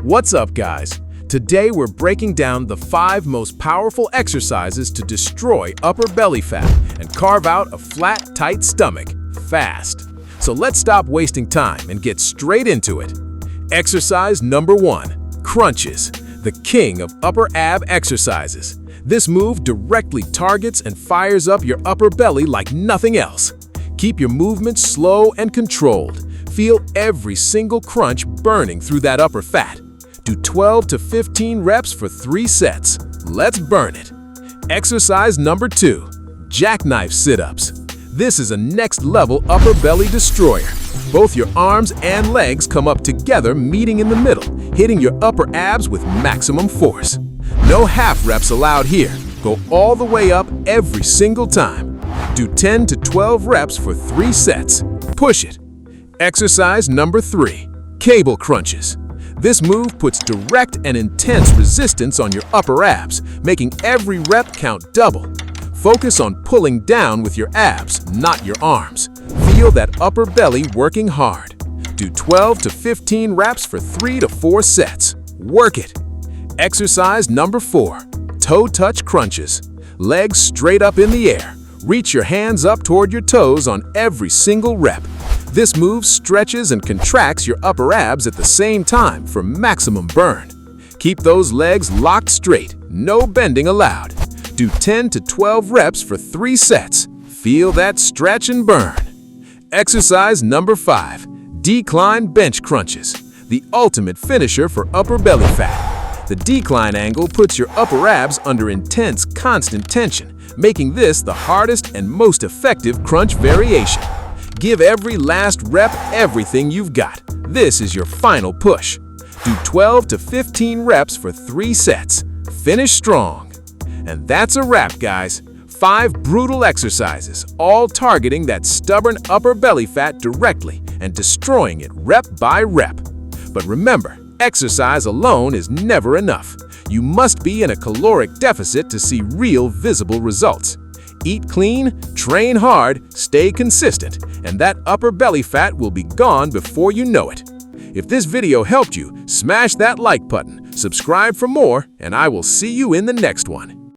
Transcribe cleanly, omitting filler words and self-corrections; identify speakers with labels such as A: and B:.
A: What's up, guys? Today we're breaking down the 5 most powerful exercises to destroy upper belly fat and carve out a flat, tight stomach fast. So let's stop wasting time and get straight into it. Exercise number 1, crunches, the king of upper ab exercises. This move directly targets and fires up your upper belly like nothing else. Keep your movements slow and controlled. Feel every single crunch burning through that upper fat. Do 12 to 15 reps for 3 sets. Let's burn it. Exercise number 2, Jackknife Sit-Ups. This is a next-level upper belly destroyer. Both your arms and legs come up together, meeting in the middle, hitting your upper abs with maximum force. No half reps allowed here. Go all the way up every single time. Do 10 to 12 reps for 3 sets. Push it. Exercise number 3, cable crunches. This move puts direct and intense resistance on your upper abs, making every rep count double. Focus on pulling down with your abs, not your arms. Feel that upper belly working hard. Do 12 to 15 reps for 3 to 4 sets. Work it. Exercise number 4, toe touch crunches. Legs straight up in the air. Reach your hands up toward your toes on every single rep. This move stretches and contracts your upper abs at the same time for maximum burn. Keep those legs locked straight, no bending allowed. Do 10 to 12 reps for 3 sets. Feel that stretch and burn. Exercise number 5, decline bench crunches, the ultimate finisher for upper belly fat. The decline angle puts your upper abs under intense, constant tension, making this the hardest and most effective crunch variation. Give every last rep everything you've got. This is your final push. Do 12 to 15 reps for 3 sets. Finish strong. And that's a wrap, guys. 5 brutal exercises, all targeting that stubborn upper belly fat directly and destroying it rep by rep. But remember, exercise alone is never enough. You must be in a caloric deficit to see real visible results. Eat clean, train hard, stay consistent, and that upper belly fat will be gone before you know it. If this video helped you, smash that like button, subscribe for more, and I will see you in the next one.